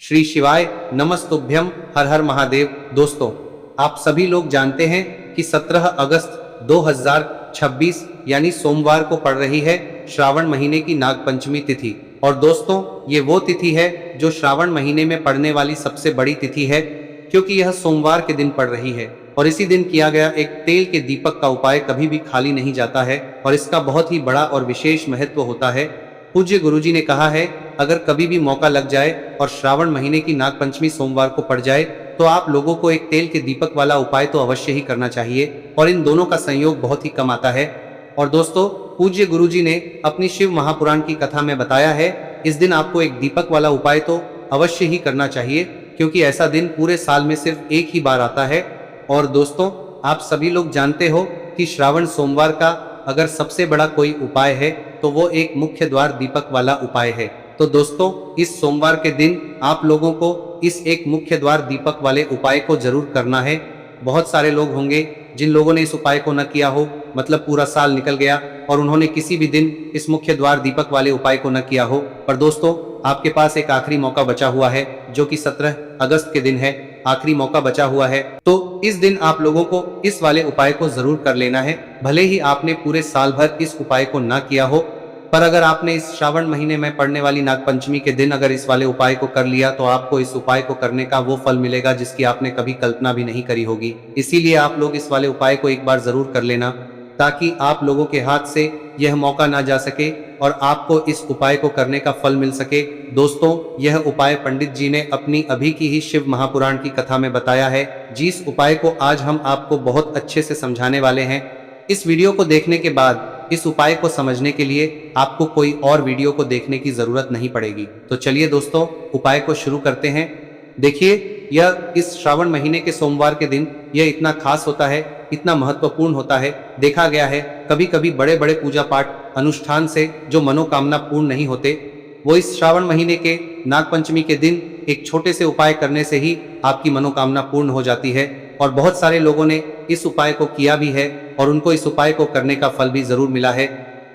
श्री शिवाय नमस्तुभ्यम हर हर महादेव। दोस्तों, आप सभी लोग जानते हैं कि 17 अगस्त 2026 यानी सोमवार को पड़ रही है श्रावण महीने की नागपंचमी तिथि। और दोस्तों, ये वो तिथि है जो श्रावण महीने में पड़ने वाली सबसे बड़ी तिथि है, क्योंकि यह सोमवार के दिन पड़ रही है। और इसी दिन किया गया एक तेल के दीपक का उपाय कभी भी खाली नहीं जाता है और इसका बहुत ही बड़ा और विशेष महत्व होता है। पूज्य गुरुजी ने कहा है, अगर कभी भी मौका लग जाए और श्रावण महीने की नागपंचमी सोमवार को पड़ जाए तो आप लोगों को एक तेल के दीपक वाला उपाय तो अवश्य ही करना चाहिए। और इन दोनों का संयोग बहुत ही कम आता है। और दोस्तों, पूज्य गुरुजी ने अपनी शिव महापुराण की कथा में बताया है, इस दिन आपको एक दीपक वाला उपाय तो अवश्य ही करना चाहिए, क्योंकि ऐसा दिन पूरे साल में सिर्फ एक ही बार आता है। और दोस्तों, आप सभी लोग जानते हो कि श्रावण सोमवार का अगर सबसे बड़ा कोई उपाय है तो वो एक मुख्य द्वार दीपक वाला उपाय है। तो दोस्तों, इस सोमवार के दिन आप लोगों को इस एक मुख्य द्वार दीपक वाले उपाय को जरूर करना है। बहुत सारे लोग होंगे जिन लोगों ने इस उपाय को न किया हो, मतलब पूरा साल निकल गया और उन्होंने किसी भी दिन इस मुख्य द्वार दीपक वाले उपाय को न किया हो। पर दोस्तों, आपके पास एक आखिरी मौका बचा हुआ है, जो कि 17 अगस्त के दिन है। आखिरी मौका बचा हुआ है, तो इस दिन आप लोगों को इस वाले उपाय को जरूर कर लेना है। भले ही आपने पूरे साल भर इस उपाय को ना किया हो, पर अगर आपने इस श्रावण महीने में पड़ने वाली नागपंचमी के दिन अगर इस वाले उपाय को कर लिया तो आपको इस उपाय को करने का वो फल मिलेगा जिसकी आपने कभी कल्पना भी नहीं करी होगी। इसीलिए आप लोग इस वाले उपाय को एक बार जरूर कर लेना, ताकि आप लोगों के हाथ से यह मौका ना जा सके और आपको इस उपाय को करने का फल मिल सके। दोस्तों, यह उपाय पंडित जी ने अपनी अभी की ही शिव महापुराण की कथा में बताया है, जिस उपाय को आज हम आपको बहुत अच्छे से समझाने वाले हैं। इस वीडियो को देखने के बाद इस उपाय को समझने के लिए आपको कोई और वीडियो को देखने की जरूरत नहीं पड़ेगी। तो चलिए दोस्तों, उपाय को शुरू करते हैं। देखिए, यह इस श्रावण महीने के सोमवार के दिन यह इतना खास होता है, इतना महत्वपूर्ण होता है। देखा गया है कभी कभी बड़े बड़े पूजा पाठ अनुष्ठान से जो मनोकामना पूर्ण नहीं होते, वो इस श्रावण महीने के नागपंचमी के दिन एक छोटे से उपाय करने से ही आपकी मनोकामना पूर्ण हो जाती है। और बहुत सारे लोगों ने इस उपाय को किया भी है और उनको इस उपाय को करने का फल भी जरूर मिला है।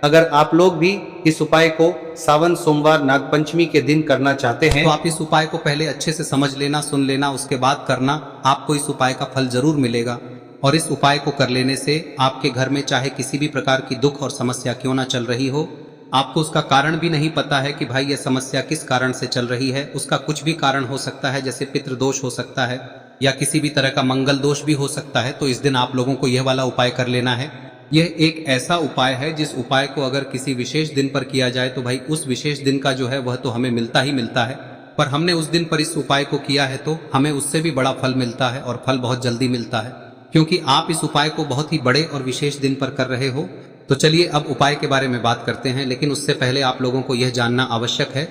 अगर आप लोग भी इस उपाय को सावन सोमवार नागपंचमी के दिन करना चाहते हैं तो आप इस उपाय को पहले अच्छे से समझ लेना, सुन लेना, उसके बाद करना। आपको इस उपाय का फल जरूर मिलेगा। और इस उपाय को कर लेने से आपके घर में चाहे किसी भी प्रकार की दुख और समस्या क्यों ना चल रही हो, आपको उसका कारण भी नहीं पता है कि भाई यह समस्या किस कारण से चल रही है, उसका कुछ भी कारण हो सकता है, जैसे पितृदोष हो सकता है या किसी भी तरह का मंगल दोष भी हो सकता है। तो इस दिन आप लोगों को यह वाला उपाय कर लेना है। यह एक ऐसा उपाय है जिस उपाय को अगर किसी विशेष दिन पर किया जाए तो भाई उस विशेष दिन का जो है वह तो हमें मिलता ही मिलता है, पर हमने उस दिन पर इस उपाय को किया है तो हमें उससे भी बड़ा फल मिलता है और फल बहुत जल्दी मिलता है, क्योंकि आप इस उपाय को बहुत ही बड़े और विशेष दिन पर कर रहे हो। तो चलिए अब उपाय के बारे में बात करते हैं, लेकिन उससे पहले आप लोगों को यह जानना आवश्यक है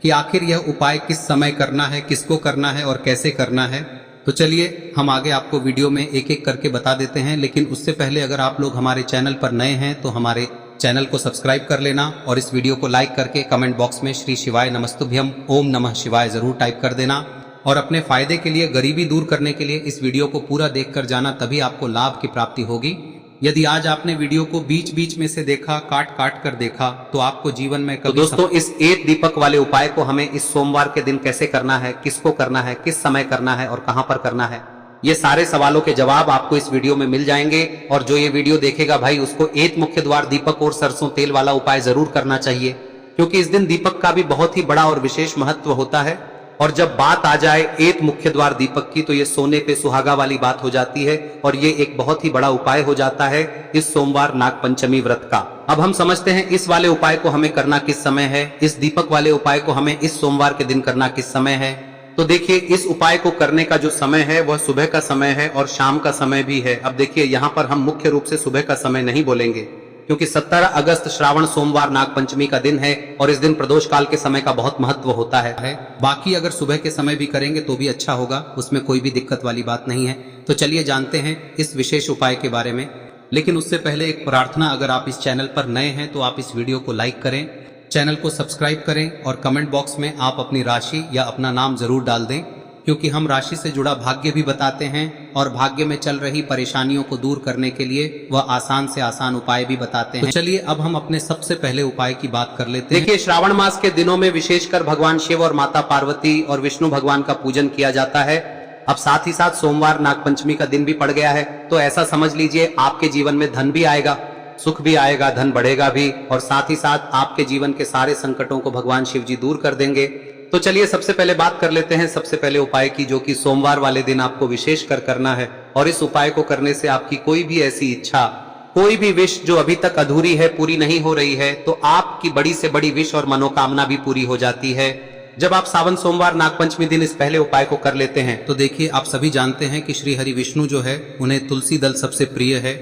कि आखिर यह उपाय किस समय करना है, किसको करना है और कैसे करना है। तो चलिए हम आगे आपको वीडियो में एक एक करके बता देते हैं, लेकिन उससे पहले अगर आप लोग हमारे चैनल पर नए हैं तो हमारे चैनल को सब्सक्राइब कर लेना और इस वीडियो को लाइक करके कमेंट बॉक्स में श्री शिवाय नमस्तुभ्यम ओम नमः शिवाय जरूर टाइप कर देना। और अपने फायदे के लिए, गरीबी दूर करने के लिए इस वीडियो को पूरा देख कर जाना, तभी आपको लाभ की प्राप्ति होगी। यदि आज आपने वीडियो को बीच बीच में से देखा, काट काट कर देखा, तो आपको जीवन में कभी दोस्तों, इस एक दीपक वाले उपाय को हमें इस सोमवार के दिन कैसे करना है, किसको करना है, किस समय करना है और कहां पर करना है, ये सारे सवालों के जवाब आपको इस वीडियो में मिल जाएंगे। और जो ये वीडियो देखेगा भाई, उसको एक मुख्य द्वार दीपक और सरसों तेल वाला उपाय जरूर करना चाहिए, क्योंकि इस दिन दीपक का भी बहुत ही बड़ा और विशेष महत्व होता है। और जब बात आ जाए एक मुख्य द्वार दीपक की, तो ये सोने पे सुहागा वाली बात हो जाती है और ये एक बहुत ही बड़ा उपाय हो जाता है इस सोमवार नागपंचमी व्रत का। अब हम समझते हैं इस वाले उपाय को हमें करना किस समय है, इस दीपक वाले उपाय को हमें इस सोमवार के दिन करना किस समय है। तो देखिए, इस उपाय को करने का जो समय है वह सुबह का समय है और शाम का समय भी है। अब देखिए, यहाँ पर हम मुख्य रूप से सुबह का समय नहीं बोलेंगे, क्योंकि 17 अगस्त श्रावण सोमवार नागपंचमी का दिन है और इस दिन प्रदोष काल के समय का बहुत महत्व होता है। बाकी अगर सुबह के समय भी करेंगे तो भी अच्छा होगा, उसमें कोई भी दिक्कत वाली बात नहीं है। तो चलिए जानते हैं इस विशेष उपाय के बारे में। लेकिन उससे पहले एक प्रार्थना, अगर आप इस चैनल पर नए हैं तो आप इस वीडियो को लाइक करें, चैनल को सब्सक्राइब करें और कमेंट बॉक्स में आप अपनी राशि या अपना नाम जरूर डाल दें, क्योंकि हम राशि से जुड़ा भाग्य भी बताते हैं और भाग्य में चल रही परेशानियों को दूर करने के लिए वह आसान से आसान उपाय भी बताते हैं। तो चलिए अब हम अपने सबसे पहले उपाय की बात कर लेते हैं। देखिए, श्रावण मास के दिनों में विशेषकर भगवान शिव और माता पार्वती और विष्णु भगवान का पूजन किया जाता है। अब साथ ही साथ सोमवार नागपंचमी का दिन भी पड़ गया है, तो ऐसा समझ लीजिए आपके जीवन में धन भी आएगा, सुख भी आएगा, धन बढ़ेगा भी, और साथ ही साथ आपके जीवन के सारे संकटों को भगवान शिव जी दूर कर देंगे। तो चलिए सबसे पहले बात कर लेते हैं सबसे पहले उपाय की, जो कि सोमवार वाले दिन आपको विशेष कर करना है। और इस उपाय को करने से आपकी कोई भी ऐसी इच्छा, कोई भी विश जो अभी तक अधूरी है, पूरी नहीं हो रही है, तो आपकी बड़ी से बड़ी विश और मनोकामना भी पूरी हो जाती है जब आप सावन सोमवार नागपंचमी दिन इस पहले उपाय को कर लेते हैं। तो देखिए, आप सभी जानते हैं कि श्री हरि विष्णु जो है उन्हें तुलसी दल सबसे प्रिय है।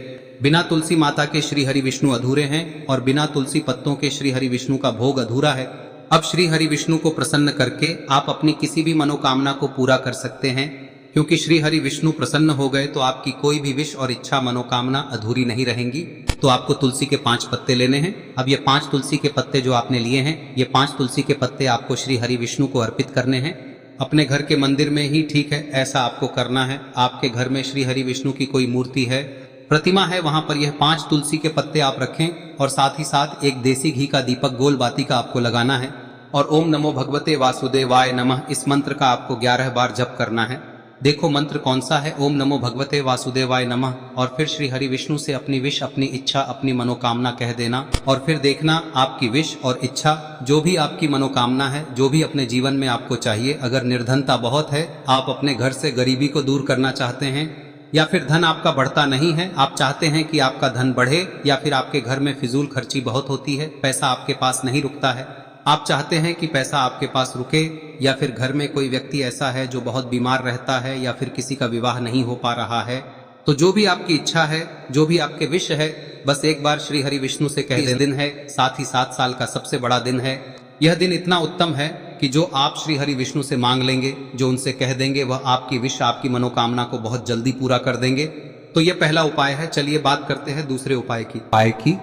बिना तुलसी माता के श्री हरि विष्णु अधूरे हैं और बिना तुलसी पत्तों के श्री हरि विष्णु का भोग अधूरा है। अब श्री हरि विष्णु को प्रसन्न करके आप अपनी किसी भी मनोकामना को पूरा कर सकते हैं, क्योंकि श्री हरि विष्णु प्रसन्न हो गए तो आपकी कोई भी विश और इच्छा मनोकामना अधूरी नहीं रहेंगी। तो आपको तुलसी के 5 पत्ते लेने हैं। अब ये 5 तुलसी के पत्ते जो आपने लिए हैं, ये 5 तुलसी के पत्ते आपको श्री हरि विष्णु को अर्पित करने हैं। अपने घर के मंदिर में ही ठीक है, ऐसा आपको करना है। आपके घर में श्री हरि विष्णु की कोई मूर्ति है, प्रतिमा है, वहां पर यह 5 तुलसी के पत्ते आप रखें और साथ ही साथ एक देसी घी का दीपक गोल बाती का आपको लगाना है और ओम नमो भगवते वासुदेवाय नमः इस मंत्र का आपको 11 बार जप करना है। देखो मंत्र कौन सा है, ओम नमो भगवते वासुदेवाय नमः, और फिर श्री हरि विष्णु से अपनी विश, अपनी इच्छा, अपनी मनोकामना कह देना और फिर देखना आपकी विश और इच्छा, जो भी आपकी मनोकामना है, जो भी अपने जीवन में आपको चाहिए। अगर निर्धनता बहुत है, आप अपने घर से गरीबी को दूर करना चाहते हैं, या फिर धन आपका बढ़ता नहीं है, आप चाहते हैं कि आपका धन बढ़े, या फिर आपके घर में फिजूल खर्ची बहुत होती है, पैसा आपके पास नहीं रुकता है, आप चाहते हैं कि पैसा आपके पास रुके, या फिर घर में कोई व्यक्ति ऐसा है जो बहुत बीमार रहता है, या फिर किसी का विवाह नहीं हो पा रहा है, तो जो भी आपकी इच्छा है, जो भी आपके विश है, बस एक बार श्री हरि विष्णु से कह दें। दिन है, साथ ही 7 साल का सबसे बड़ा दिन है। यह दिन इतना उत्तम है कि जो आप श्री हरि विष्णु से मांग लेंगे, जो उनसे कह देंगे, वह आपकी विश, आपकी मनोकामना को बहुत जल्दी पूरा कर देंगे। तो यह पहला उपाय है। चलिए बात करते हैं दूसरे उपाय की।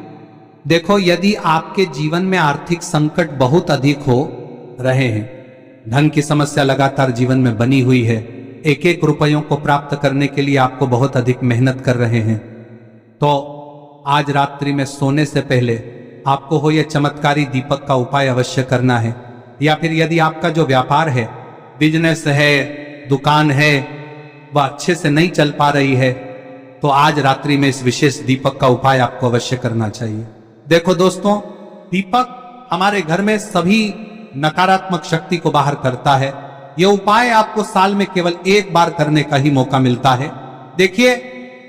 देखो, यदि आपके जीवन में आर्थिक संकट बहुत अधिक हो रहे हैं, धन की समस्या लगातार जीवन में बनी हुई है, एक एक रुपयों को प्राप्त करने के लिए आपको बहुत अधिक मेहनत कर रहे हैं, तो आज रात्रि में सोने से पहले आपको हो यह चमत्कारी दीपक का उपाय अवश्य करना है। या फिर यदि आपका जो व्यापार है, बिजनेस है, दुकान है, वह अच्छे से नहीं चल पा रही है, तो आज रात्रि में इस विशेष दीपक का उपाय आपको अवश्य करना चाहिए। देखो दोस्तों, दीपक हमारे घर में सभी नकारात्मक शक्ति को बाहर करता है। यह उपाय आपको साल में केवल 1 बार करने का ही मौका मिलता है। देखिए,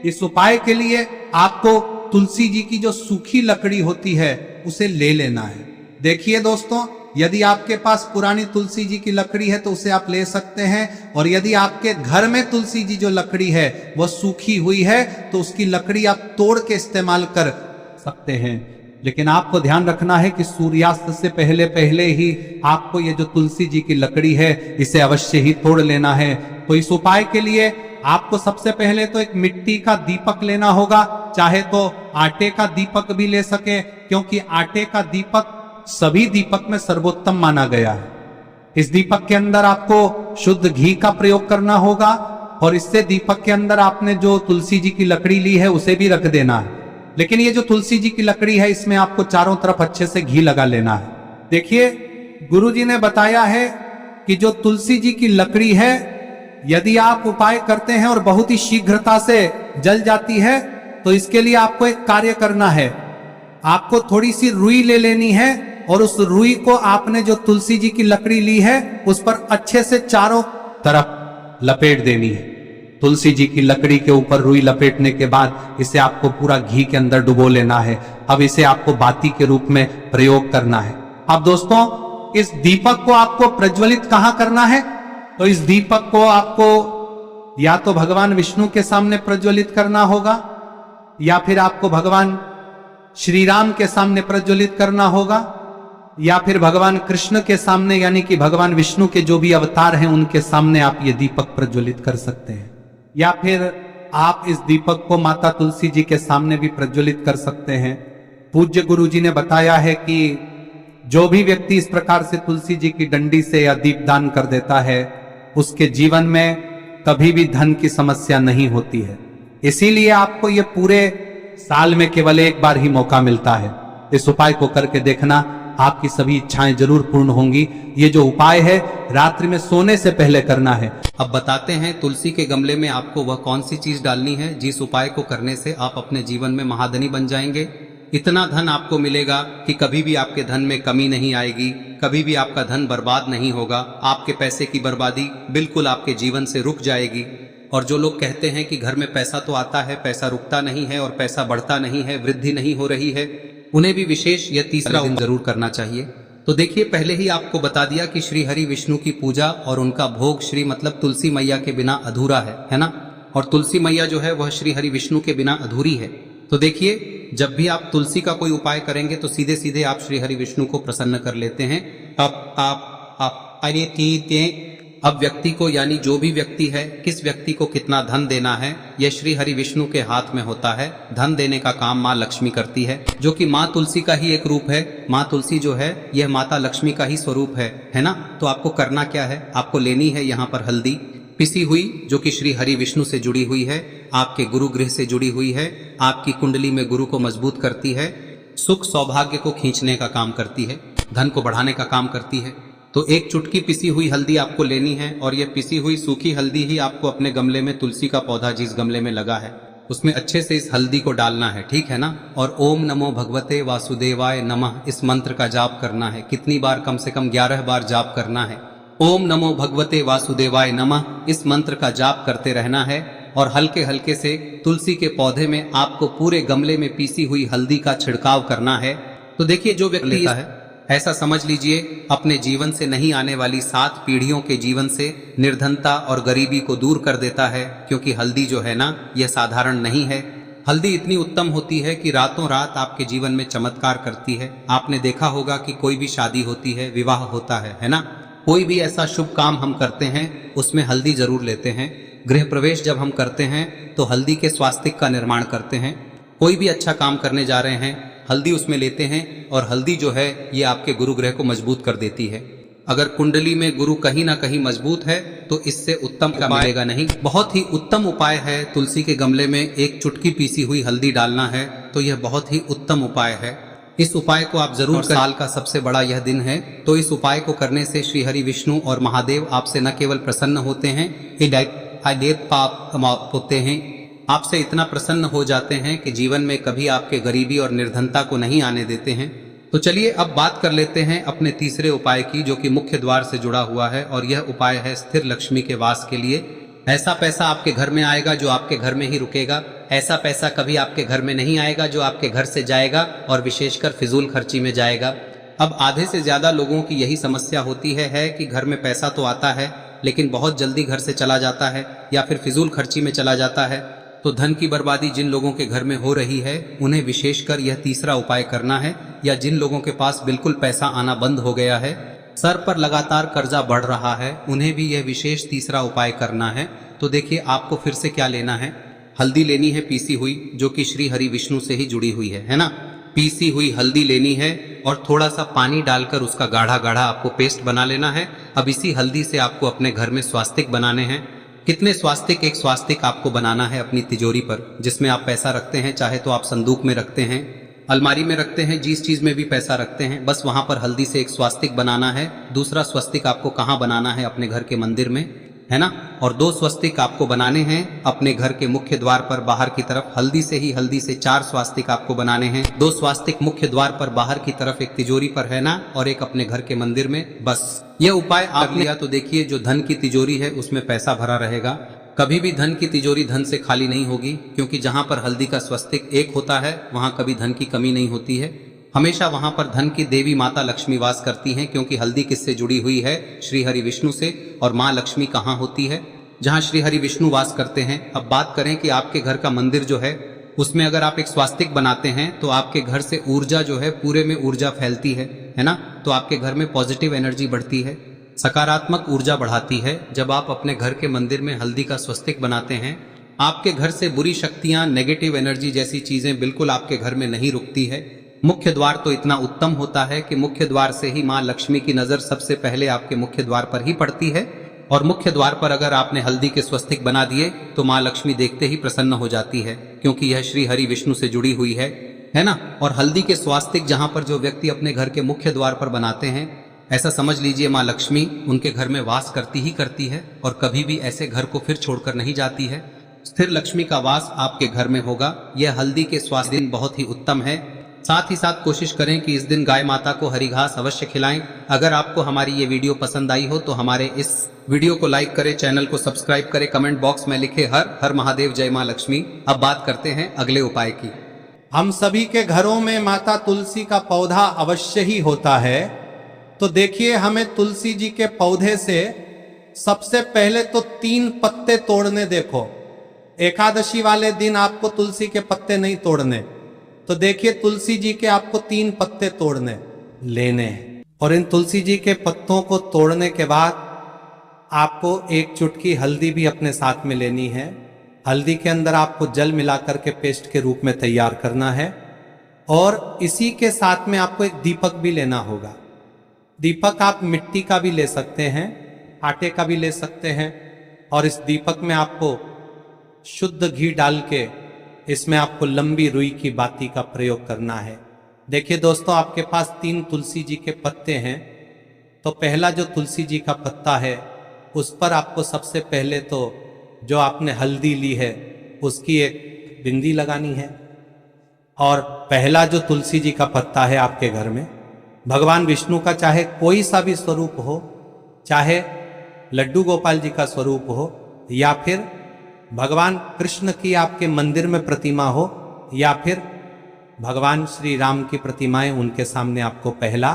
इस उपाय के लिए आपको तुलसी जी की जो सूखी लकड़ी होती है उसे ले लेना है। देखिए दोस्तों, यदि आपके पास पुरानी तुलसी जी की लकड़ी है तो उसे आप ले सकते हैं, और यदि आपके घर में तुलसी जी जो लकड़ी है वह सूखी हुई है तो उसकी लकड़ी आप तोड़ के इस्तेमाल कर सकते हैं। लेकिन आपको ध्यान रखना है कि सूर्यास्त से पहले पहले ही आपको ये जो तुलसी जी की लकड़ी है इसे अवश्य ही तोड़ लेना है। तो इस उपाय के लिए आपको सबसे पहले तो एक मिट्टी का दीपक लेना होगा, चाहे तो आटे का दीपक भी ले सके, क्योंकि आटे का दीपक सभी दीपक में सर्वोत्तम माना गया है। इस दीपक के अंदर आपको शुद्ध घी का प्रयोग करना होगा, और इससे दीपक के अंदर आपने जो तुलसी जी की लकड़ी ली है उसे भी रख देना है। लेकिन ये जो तुलसी जी की लकड़ी है, इसमें आपको चारों तरफ अच्छे से घी लगा लेना है। देखिए, गुरुजी ने बताया है कि जो तुलसी जी की लकड़ी है, यदि आप उपाय करते हैं और बहुत ही शीघ्रता से जल जाती है, तो इसके लिए आपको एक कार्य करना है। आपको थोड़ी सी रुई ले लेनी है और उस रुई को आपने जो तुलसी जी की लकड़ी ली है उस पर अच्छे से चारों तरफ लपेट देनी है। तुलसी जी की लकड़ी के ऊपर रुई लपेटने के बाद इसे आपको पूरा घी के अंदर डुबो लेना है। अब इसे आपको बाती के रूप में प्रयोग करना है। अब दोस्तों, इस दीपक को आपको प्रज्वलित कहां करना है? तो इस दीपक को आपको या तो भगवान विष्णु के सामने प्रज्वलित करना होगा, या फिर आपको भगवान श्री राम के सामने प्रज्वलित करना होगा, या फिर भगवान कृष्ण के सामने, यानी कि भगवान विष्णु के जो भी अवतार हैं उनके सामने आप ये दीपक प्रज्वलित कर सकते हैं। या फिर आप इस दीपक को माता तुलसी जी के सामने भी प्रज्वलित कर सकते हैं। पूज्य गुरु जी ने बताया है कि जो भी व्यक्ति इस प्रकार से तुलसी जी की डंडी से या दीपदान कर देता है, उसके जीवन में कभी भी धन की समस्या नहीं होती है। इसीलिए आपको ये पूरे साल में केवल एक बार ही मौका मिलता है। इस उपाय को करके देखना, आपकी सभी इच्छाएं जरूर पूर्ण होंगी। ये जो उपाय है रात्रि में सोने से पहले करना है। अब बताते हैं तुलसी के गमले में आपको वह कौन सी चीज डालनी है जिस उपाय को करने से आप अपने जीवन में महाधनी बन जाएंगे। इतना धन आपको मिलेगा कि कभी भी आपके धन में कमी नहीं आएगी, कभी भी आपका धन बर्बाद नहीं होगा। आपके पैसे की बर्बादी बिल्कुल आपके जीवन से रुक जाएगी। और जो लोग कहते हैं कि घर में पैसा तो आता है, पैसा रुकता नहीं है और पैसा बढ़ता नहीं है, वृद्धि नहीं हो रही है, उन्हें भी विशेष यह तीसरा दिन जरूर करना चाहिए। तो देखिए, पहले ही आपको बता दिया कि श्री हरि विष्णु की पूजा और उनका भोग श्री मतलब तुलसी मैया के बिना अधूरा है ना। और तुलसी मैया जो है वह श्री हरि विष्णु के बिना अधूरी है। तो देखिए, जब भी आप तुलसी का कोई उपाय करेंगे तो सीधे सीधे आप श्री हरि विष्णु को प्रसन्न कर लेते हैं। अब व्यक्ति को, यानी जो भी व्यक्ति है, किस व्यक्ति को कितना धन देना है, यह श्री हरि विष्णु के हाथ में होता है। धन देने का काम माँ लक्ष्मी करती है, जो कि माँ तुलसी का ही एक रूप है। माँ तुलसी जो है यह माता लक्ष्मी का ही स्वरूप है ना। तो आपको करना क्या है, आपको लेनी है यहाँ पर हल्दी पिसी हुई, जो कि श्री हरि विष्णु से जुड़ी हुई है, आपके गुरु गृह से जुड़ी हुई है, आपकी कुंडली में गुरु को मजबूत करती है, सुख सौभाग्य को खींचने का काम करती है, धन को बढ़ाने का काम करती है। तो एक चुटकी पिसी हुई हल्दी आपको लेनी है और यह पिसी हुई सूखी हल्दी ही आपको अपने गमले में, तुलसी का पौधा जिस गमले में लगा है उसमें अच्छे से इस हल्दी को डालना है, ठीक है ना। और ओम नमो भगवते वासुदेवाय नमः इस मंत्र का जाप करना है। कितनी बार? कम से कम 11 बार जाप करना है। ओम नमो भगवते वासुदेवाय नमः इस मंत्र का जाप करते रहना है और हल्के हल्के से तुलसी के पौधे में आपको पूरे गमले में पीसी हुई हल्दी का छिड़काव करना है। तो देखिए, जो व्यक्ति लेता है, ऐसा समझ लीजिए अपने जीवन से नहीं आने वाली 7 पीढ़ियों के जीवन से निर्धनता और गरीबी को दूर कर देता है। क्योंकि हल्दी जो है ना, यह साधारण नहीं है। हल्दी इतनी उत्तम होती है कि रातों रात आपके जीवन में चमत्कार करती है। आपने देखा होगा कि कोई भी शादी होती है, विवाह होता है ना, कोई भी ऐसा शुभ काम हम करते हैं उसमें हल्दी जरूर लेते हैं। गृह प्रवेश जब हम करते हैं तो हल्दी के स्वास्तिक का निर्माण करते हैं। कोई भी अच्छा काम करने जा रहे हैं, हल्दी उसमें लेते हैं। और हल्दी जो है ये आपके गुरु ग्रह को मजबूत कर देती है। अगर कुंडली में गुरु कहीं ना कहीं मजबूत है तो इससे उत्तम का मिलेगा नहीं। बहुत ही उत्तम उपाय है। तुलसी के गमले में एक चुटकी पीसी हुई हल्दी डालना है, तो यह बहुत ही उत्तम उपाय है। इस उपाय को आप जरूर, साल का सबसे बड़ा यह दिन है, तो इस उपाय को करने से श्री हरि विष्णु और महादेव आपसे न केवल प्रसन्न होते हैं, पाप होते हैं, आपसे इतना प्रसन्न हो जाते हैं कि जीवन में कभी आपके गरीबी और निर्धनता को नहीं आने देते हैं। तो चलिए अब बात कर लेते हैं अपने तीसरे उपाय की, जो कि मुख्य द्वार से जुड़ा हुआ है। और यह उपाय है स्थिर लक्ष्मी के वास के लिए। ऐसा पैसा आपके घर में आएगा जो आपके घर में ही रुकेगा। ऐसा पैसा कभी आपके घर में नहीं आएगा जो आपके घर से जाएगा और विशेषकर फिजूल खर्ची में जाएगा। अब आधे से ज्यादा लोगों की यही समस्या होती है कि घर में पैसा तो आता है लेकिन बहुत जल्दी घर से चला जाता है या फिर फिजूल खर्ची में चला जाता है। तो धन की बर्बादी जिन लोगों के घर में हो रही है उन्हें विशेषकर यह तीसरा उपाय करना है। या जिन लोगों के पास बिल्कुल पैसा आना बंद हो गया है, सर पर लगातार कर्जा बढ़ रहा है, उन्हें भी यह विशेष तीसरा उपाय करना है। तो देखिए, आपको फिर से क्या लेना है, हल्दी लेनी है पीसी हुई, जो कि श्री हरि विष्णु से ही जुड़ी हुई है ना। पीसी हुई हल्दी लेनी है और थोड़ा सा पानी डालकर उसका गाढ़ा गाढ़ा आपको पेस्ट बना लेना है। अब इसी हल्दी से आपको अपने घर में स्वास्तिक बनाने हैं। कितने स्वास्तिक? एक स्वास्तिक आपको बनाना है अपनी तिजोरी पर, जिसमें आप पैसा रखते हैं। चाहे तो आप संदूक में रखते हैं, अलमारी में रखते हैं, जिस चीज में भी पैसा रखते हैं, बस वहां पर हल्दी से एक स्वास्तिक बनाना है। दूसरा स्वस्तिक आपको कहाँ बनाना है? अपने घर के मंदिर में, है ना। और 2 स्वस्तिक आपको बनाने हैं अपने घर के मुख्य द्वार पर बाहर की तरफ। हल्दी से 4 स्वास्तिक आपको बनाने हैं। 2 स्वास्तिक मुख्य द्वार पर बाहर की तरफ, एक तिजोरी पर, है ना, और एक अपने घर के मंदिर में। बस यह उपाय आप लिया तो देखिए, जो धन की तिजोरी है उसमें पैसा भरा रहेगा। कभी भी धन की तिजोरी धन से खाली नहीं होगी, क्योंकि जहां पर हल्दी का स्वस्तिक एक होता है वहां कभी धन की कमी नहीं होती है। हमेशा वहां पर धन की देवी माता लक्ष्मी वास करती हैं, क्योंकि हल्दी किससे जुड़ी हुई है? श्री हरि विष्णु से। और माँ लक्ष्मी कहाँ होती है? जहाँ श्री हरि विष्णु वास करते हैं। अब बात करें कि आपके घर का मंदिर जो है उसमें अगर आप एक स्वास्तिक बनाते हैं तो आपके घर से ऊर्जा जो है, पूरे में ऊर्जा फैलती है ना। तो आपके घर में पॉजिटिव एनर्जी बढ़ती है, सकारात्मक ऊर्जा बढ़ाती है। जब आप अपने घर के मंदिर में हल्दी का स्वस्तिक बनाते हैं, आपके घर से बुरी शक्तियां, नेगेटिव एनर्जी जैसी चीजें बिल्कुल आपके घर में नहीं रुकती है। मुख्य द्वार तो इतना उत्तम होता है कि मुख्य द्वार से ही माँ लक्ष्मी की नजर सबसे पहले आपके मुख्य द्वार पर ही पड़ती है। और मुख्य द्वार पर अगर आपने हल्दी के स्वस्तिक बना दिए तो माँ लक्ष्मी देखते ही प्रसन्न हो जाती है, क्योंकि यह श्री हरि विष्णु से जुड़ी हुई है ना। और हल्दी के स्वास्तिक जहां पर जो व्यक्ति अपने घर के मुख्य द्वार पर बनाते हैं, ऐसा समझ लीजिए माँ लक्ष्मी उनके घर में वास करती ही करती है और कभी भी ऐसे घर को फिर छोड़कर नहीं जाती है। स्थिर लक्ष्मी का वास आपके घर में होगा। यह हल्दी के स्वास्थ्य दिन बहुत ही उत्तम है। साथ ही साथ कोशिश करें कि इस दिन गाय माता को हरी घास अवश्य खिलाएं। अगर आपको हमारी ये वीडियो पसंद आई हो तो हमारे इस वीडियो को लाइक करें, चैनल को सब्सक्राइब करें, कमेंट बॉक्स में लिखे हर हर महादेव, जय माँ लक्ष्मी। अब बात करते हैं अगले उपाय की। हम सभी के घरों में माता तुलसी का पौधा अवश्य ही होता है। तो देखिए, हमें तुलसी जी के पौधे से सबसे पहले तो 3 पत्ते तोड़ने। देखो, एकादशी वाले दिन आपको तुलसी के पत्ते नहीं तोड़ने। तो देखिए, तुलसी जी के आपको 3 पत्ते तोड़ने लेने हैं। और इन तुलसी जी के पत्तों को तोड़ने के बाद आपको 1 चुटकी हल्दी भी अपने साथ में लेनी है। हल्दी के अंदर आपको जल मिलाकर के पेस्ट के रूप में तैयार करना है। और इसी के साथ में आपको एक दीपक भी लेना होगा। दीपक आप मिट्टी का भी ले सकते हैं, आटे का भी ले सकते हैं। और इस दीपक में आपको शुद्ध घी डाल के इसमें आपको लंबी रुई की बाती का प्रयोग करना है। देखिए दोस्तों, आपके पास 3 तुलसी जी के पत्ते हैं। तो पहला जो तुलसी जी का पत्ता है उस पर आपको सबसे पहले तो जो आपने हल्दी ली है उसकी एक बिंदी लगानी है। और पहला जो तुलसी जी का पत्ता है आपके घर में, भगवान विष्णु का चाहे कोई सा भी स्वरूप हो, चाहे लड्डू गोपाल जी का स्वरूप हो, या फिर भगवान कृष्ण की आपके मंदिर में प्रतिमा हो, या फिर भगवान श्री राम की प्रतिमाएं, उनके सामने आपको पहला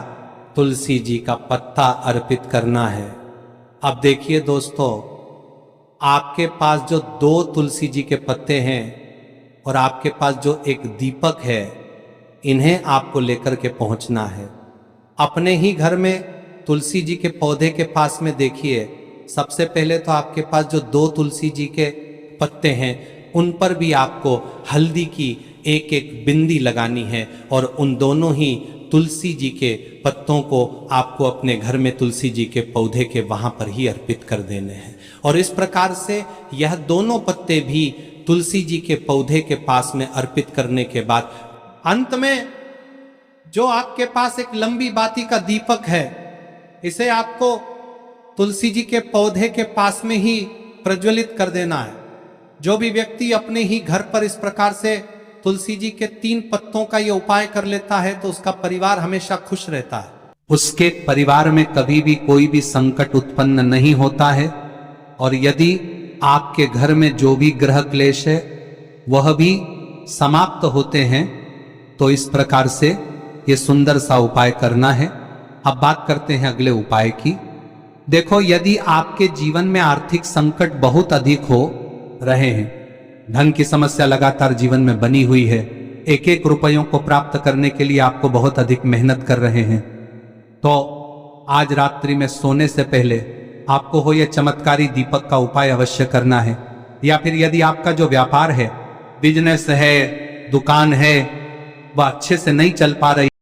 तुलसी जी का पत्ता अर्पित करना है। अब देखिए दोस्तों, आपके पास जो 2 तुलसी जी के पत्ते हैं और आपके पास जो एक दीपक है, इन्हें आपको लेकर के पहुंचना है। अपने ही घर में तुलसी जी के पौधे के पास में देखिए, सबसे पहले तो आपके पास जो 2 तुलसी जी के पत्ते हैं उन पर भी आपको हल्दी की एक एक बिंदी लगानी है। और उन दोनों ही तुलसी जी के पत्तों को आपको अपने घर में तुलसी जी के पौधे के वहां पर ही अर्पित कर देने हैं। और इस प्रकार से यह दोनों पत्ते भी तुलसी जी के पौधे के पास में अर्पित करने के बाद अंत में जो आपके पास एक लंबी बाती का दीपक है, इसे आपको तुलसी जी के पौधे के पास में ही प्रज्वलित कर देना है। जो भी व्यक्ति अपने ही घर पर इस प्रकार से तुलसी जी के 3 पत्तों का ये उपाय कर लेता है तो उसका परिवार हमेशा खुश रहता है। उसके परिवार में कभी भी कोई भी संकट उत्पन्न नहीं होता है। और यदि आपके घर में जो भी ग्रह क्लेश है वह भी समाप्त होते हैं। तो इस प्रकार से ये सुंदर सा उपाय करना है। अब बात करते हैं अगले उपाय की। देखो, यदि आपके जीवन में आर्थिक संकट बहुत अधिक हो रहे हैं, धन की समस्या लगातार जीवन में बनी हुई है, एक एक रुपयों को प्राप्त करने के लिए आपको बहुत अधिक मेहनत कर रहे हैं, तो आज रात्रि में सोने से पहले आपको हो यह चमत्कारी दीपक का उपाय अवश्य करना है। या फिर यदि आपका जो व्यापार है, बिजनेस है, दुकान है, वह अच्छे से नहीं चल पा रही